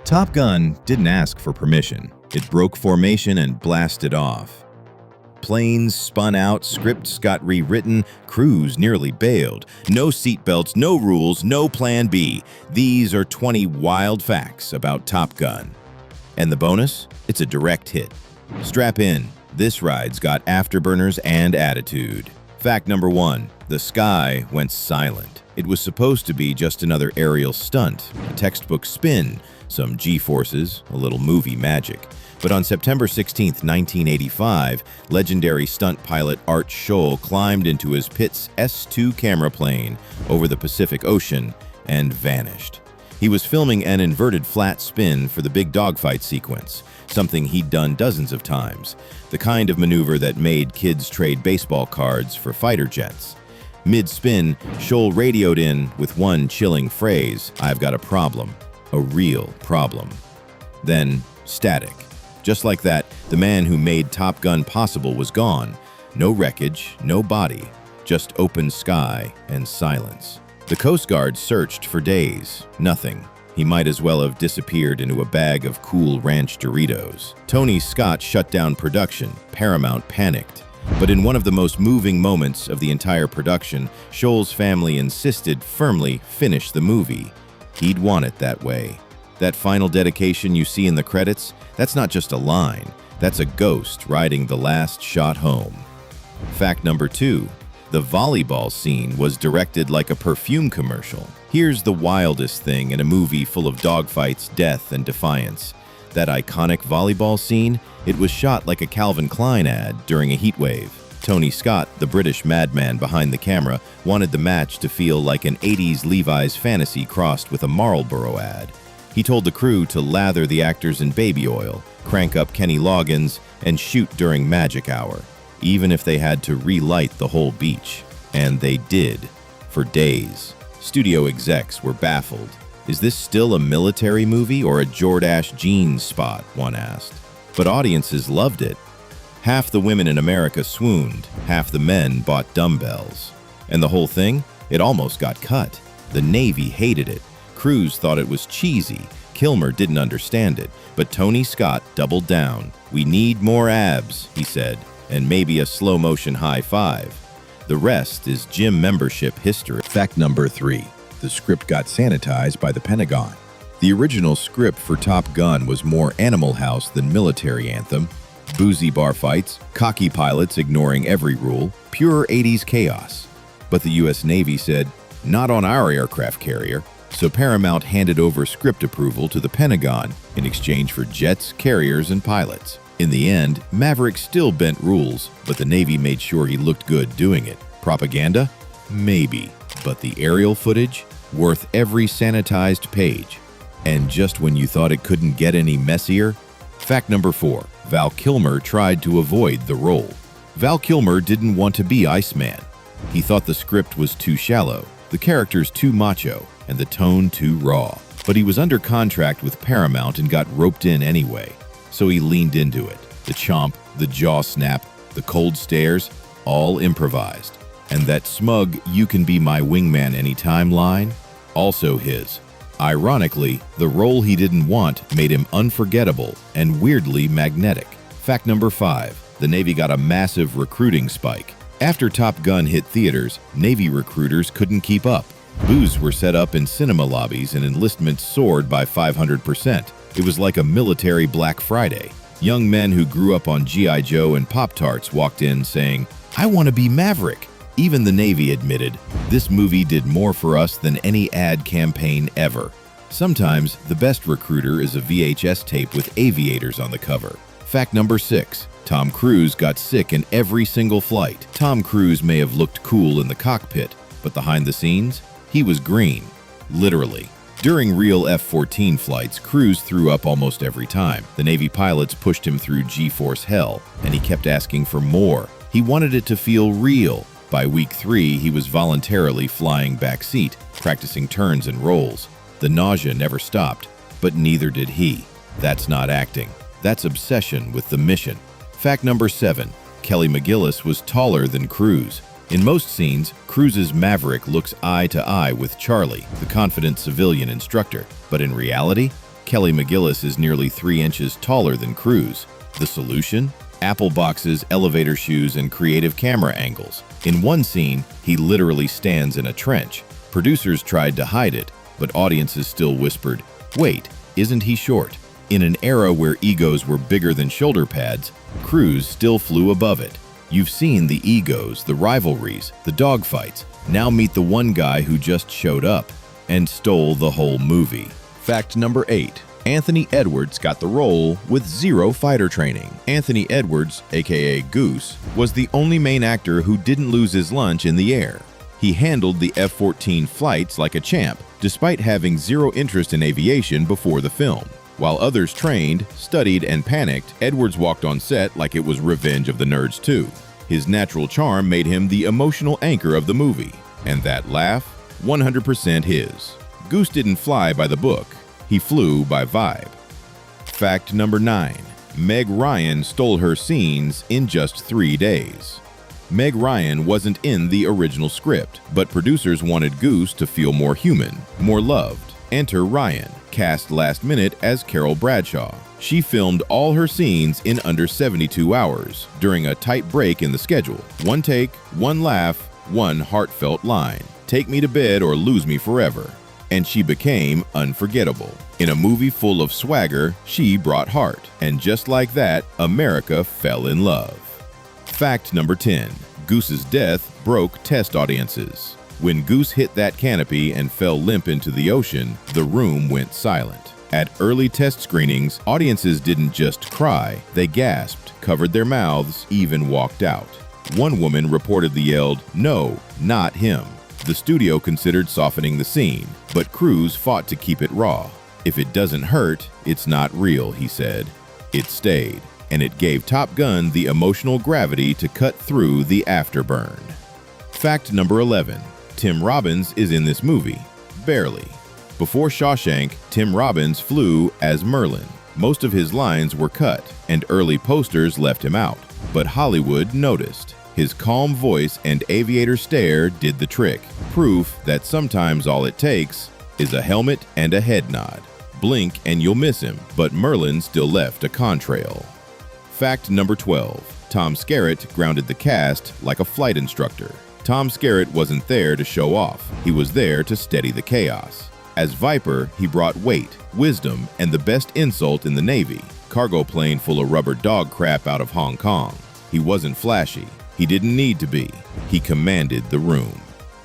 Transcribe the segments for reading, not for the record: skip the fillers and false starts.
Top Gun didn't ask for permission. It broke formation and blasted off. Planes spun out, scripts got rewritten, Cruz nearly bailed. No seatbelts, no rules, no plan B. These are 20 wild facts about Top Gun. And the bonus? It's a direct hit. Strap in. This ride's got afterburners and attitude. Fact number 1. The sky went silent. It was supposed to be just another aerial stunt, a textbook spin, some G-forces, a little movie magic. But on September 16, 1985, legendary stunt pilot Art Scholl climbed into his Pitts S2 camera plane over the Pacific Ocean and vanished. He was filming an inverted flat spin for the big dogfight sequence, something he'd done dozens of times, the kind of maneuver that made kids trade baseball cards for fighter jets. Mid-spin, Scholl radioed in with one chilling phrase, "I've got a problem, a real problem." Then, static. Just like that, the man who made Top Gun possible was gone. No wreckage, no body, just open sky and silence. The Coast Guard searched for days. Nothing. He might as well have disappeared into a bag of Cool Ranch Doritos. Tony Scott shut down production. Paramount panicked. But in one of the most moving moments of the entire production, Scholl's family insisted firmly finish the movie. He'd want it that way. That final dedication you see in the credits, that's not just a line. That's a ghost riding the last shot home. Fact number 2. The volleyball scene was directed like a perfume commercial. Here's the wildest thing in a movie full of dogfights, death, and defiance. That iconic volleyball scene, it was shot like a Calvin Klein ad during a heat wave. Tony Scott, the British madman behind the camera, wanted the match to feel like an 80s Levi's fantasy crossed with a Marlboro ad. He told the crew to lather the actors in baby oil, crank up Kenny Loggins, and shoot during magic hour, even if they had to relight the whole beach. And they did, for days. Studio execs were baffled. Is this still a military movie or a Jordache jeans spot, one asked. But audiences loved it. Half the women in America swooned, half the men bought dumbbells. And the whole thing? It almost got cut. The Navy hated it. Cruz thought it was cheesy. Kilmer didn't understand it. But Tony Scott doubled down. "We need more abs," he said, and maybe a slow-motion high five. The rest is gym membership history. Fact number 3. The script got sanitized by the Pentagon. The original script for Top Gun was more Animal House than military anthem. Boozy bar fights, cocky pilots ignoring every rule, pure 80s chaos. But the US Navy said, "Not on our aircraft carrier." So Paramount handed over script approval to the Pentagon in exchange for jets, carriers, and pilots. In the end, Maverick still bent rules, but the Navy made sure he looked good doing it. Propaganda? Maybe. But the aerial footage? Worth every sanitized page. And just when you thought it couldn't get any messier? Fact number 4. Val Kilmer tried to avoid the role. Val Kilmer didn't want to be Iceman. He thought the script was too shallow, the characters too macho, and the tone too raw. But he was under contract with Paramount and got roped in anyway. So he leaned into it. The chomp, the jaw snap, the cold stares, all improvised. And that smug "you can be my wingman anytime" line, also his. Ironically, the role he didn't want made him unforgettable and weirdly magnetic. Fact number 5. The Navy got a massive recruiting spike. After Top Gun hit theaters, Navy recruiters couldn't keep up. Booths were set up in cinema lobbies and enlistment soared by 500%. It was like a military Black Friday. Young men who grew up on G.I. Joe and Pop-Tarts walked in saying, "I want to be Maverick." Even the Navy admitted, "This movie did more for us than any ad campaign ever." Sometimes, the best recruiter is a VHS tape with aviators on the cover. Fact number 6. Tom Cruise got sick in every single flight. Tom Cruise may have looked cool in the cockpit, but behind the scenes, he was green. Literally. During real F-14 flights, Cruz threw up almost every time. The Navy pilots pushed him through G-force hell, and he kept asking for more. He wanted it to feel real. By week 3, he was voluntarily flying backseat, practicing turns and rolls. The nausea never stopped, but neither did he. That's not acting. That's obsession with the mission. Fact number 7. Kelly McGillis was taller than Cruz. In most scenes, Cruz's Maverick looks eye to eye with Charlie, the confident civilian instructor. But in reality, Kelly McGillis is nearly 3 inches taller than Cruz. The solution? Apple boxes, elevator shoes, and creative camera angles. In one scene, he literally stands in a trench. Producers tried to hide it, but audiences still whispered, "Wait, isn't he short?" In an era where egos were bigger than shoulder pads, Cruz still flew above it. You've seen the egos, the rivalries, the dogfights. Now meet the one guy who just showed up and stole the whole movie. Fact number 8. Anthony Edwards got the role with 0 fighter training. Anthony Edwards, aka Goose, was the only main actor who didn't lose his lunch in the air. He handled the F-14 flights like a champ, despite having 0 interest in aviation before the film. While others trained, studied, and panicked, Edwards walked on set like it was Revenge of the Nerds 2. His natural charm made him the emotional anchor of the movie, and that laugh, 100% his. Goose didn't fly by the book, he flew by vibe. Fact number 9. Meg Ryan stole her scenes in just 3 days. Meg Ryan wasn't in the original script, but producers wanted Goose to feel more human, more loved. Enter Ryan, cast last minute as Carol Bradshaw. She filmed all her scenes in under 72 hours during a tight break in the schedule. 1 take, 1 laugh, 1 heartfelt line. Take me to bed or lose me forever. And she became unforgettable. In a movie full of swagger, she brought heart. And just like that, America fell in love. Fact number 10. Goose's death broke test audiences. When Goose hit that canopy and fell limp into the ocean, the room went silent. At early test screenings, audiences didn't just cry, they gasped, covered their mouths, even walked out. One woman reportedly yelled, "No, not him." The studio considered softening the scene, but Cruz fought to keep it raw. "If it doesn't hurt, it's not real," he said. It stayed, and it gave Top Gun the emotional gravity to cut through the afterburn. Fact number 11. Tim Robbins is in this movie. Barely. Before Shawshank, Tim Robbins flew as Merlin. Most of his lines were cut, and early posters left him out. But Hollywood noticed. His calm voice and aviator stare did the trick. Proof that sometimes all it takes is a helmet and a head nod. Blink and you'll miss him, but Merlin still left a contrail. Fact number 12. Tom Scarret grounded the cast like a flight instructor. Tom Scarret wasn't there to show off. He was there to steady the chaos. As Viper, he brought weight, wisdom, and the best insult in the Navy, cargo plane full of rubber dog crap out of Hong Kong. He wasn't flashy. He didn't need to be. He commanded the room.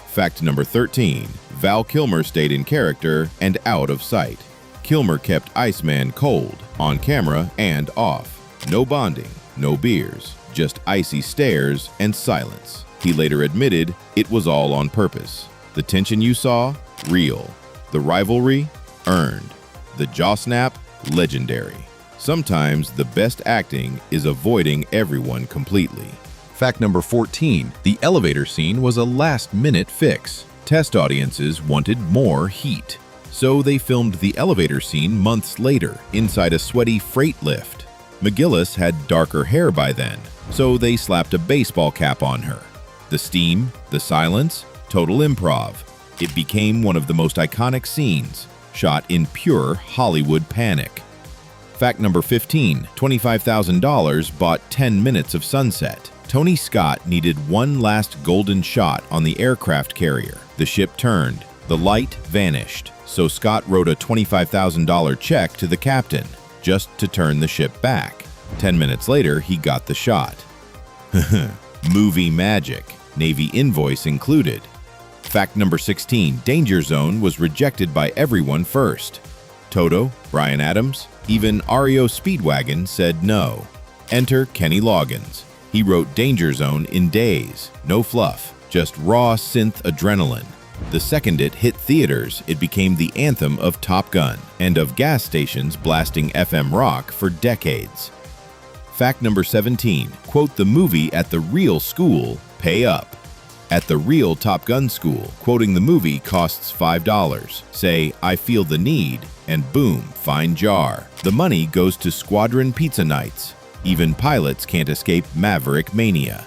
Fact number 13. Val Kilmer stayed in character and out of sight. Kilmer kept Iceman cold, on camera and off. No bonding, no beers, just icy stares and silence. He later admitted it was all on purpose. The tension you saw? Real. The rivalry? Earned. The jaw snap? Legendary. Sometimes the best acting is avoiding everyone completely. Fact number 14. The elevator scene was a last-minute fix. Test audiences wanted more heat. So they filmed the elevator scene months later, inside a sweaty freight lift. McGillis had darker hair by then, so they slapped a baseball cap on her. The steam, the silence, total improv. It became one of the most iconic scenes, shot in pure Hollywood panic. Fact number 15. $25,000 bought 10 minutes of sunset. Tony Scott needed one last golden shot on the aircraft carrier. The ship turned. The light vanished. So Scott wrote a $25,000 check to the captain, just to turn the ship back. 10 minutes later, he got the shot. Movie magic. Navy invoice included. Fact number 16. Danger Zone was rejected by everyone first. Toto, Bryan Adams, even REO Speedwagon said no. Enter Kenny Loggins. He wrote Danger Zone in days. No fluff, just raw synth adrenaline. The second it hit theaters, it became the anthem of Top Gun and of gas stations blasting FM rock for decades. Fact number 17. Quote the movie at the real school, pay up. At the real Top Gun school, quoting the movie costs $5. Say, I feel the need, and boom, fine jar. The money goes to squadron pizza nights. Even pilots can't escape maverick mania.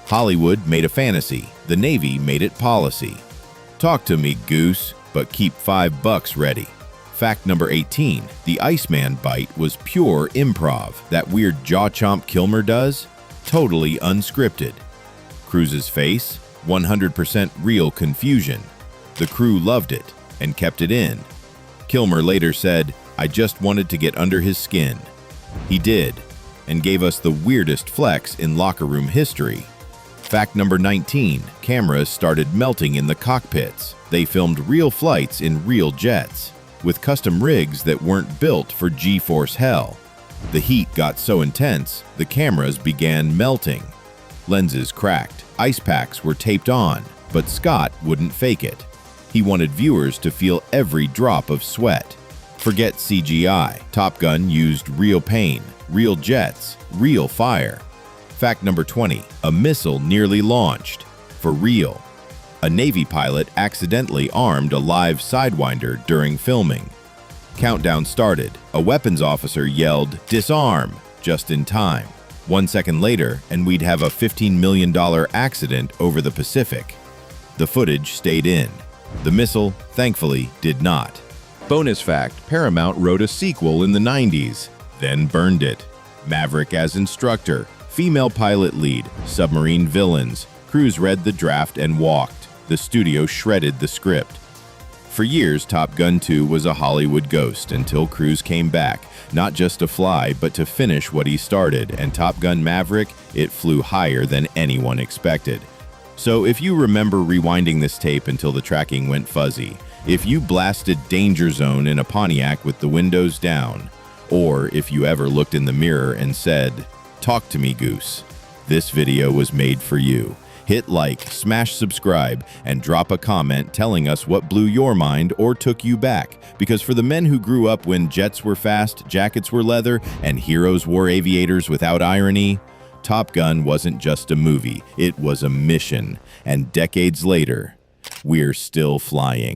Hollywood made a fantasy. The Navy made it policy. Talk to me, Goose, but keep $5 ready. Fact number 18. The Iceman bite was pure improv. That weird jaw chomp Kilmer does? Totally unscripted. Cruz's face? 100% real confusion. The crew loved it and kept it in. Kilmer later said, "I just wanted to get under his skin." He did, and gave us the weirdest flex in locker room history. Fact number 19. Cameras started melting in the cockpits. They filmed real flights in real jets, with custom rigs that weren't built for G-force hell. The heat got so intense, the cameras began melting. Lenses cracked, ice packs were taped on, but Scott wouldn't fake it. He wanted viewers to feel every drop of sweat. Forget CGI. Top Gun used real pain, real jets, real fire. Fact number 20. A missile nearly launched. For real. A Navy pilot accidentally armed a live Sidewinder during filming. Countdown started. A weapons officer yelled, "Disarm," just in time. 1 second later, and we'd have a $15 million accident over the Pacific. The footage stayed in. The missile, thankfully, did not. Bonus fact, Paramount wrote a sequel in the 90s, then burned it. Maverick as instructor, female pilot lead, submarine villains. Cruz read the draft and walked. The studio shredded the script. For years, Top Gun 2 was a Hollywood ghost until Cruz came back, not just to fly, but to finish what he started, and Top Gun Maverick, it flew higher than anyone expected. So if you remember rewinding this tape until the tracking went fuzzy, if you blasted Danger Zone in a Pontiac with the windows down, or if you ever looked in the mirror and said, "Talk to me, Goose," this video was made for you. Hit like, smash subscribe, and drop a comment telling us what blew your mind or took you back. Because for the men who grew up when jets were fast, jackets were leather, and heroes wore aviators without irony, Top Gun wasn't just a movie, it was a mission. And decades later, we're still flying.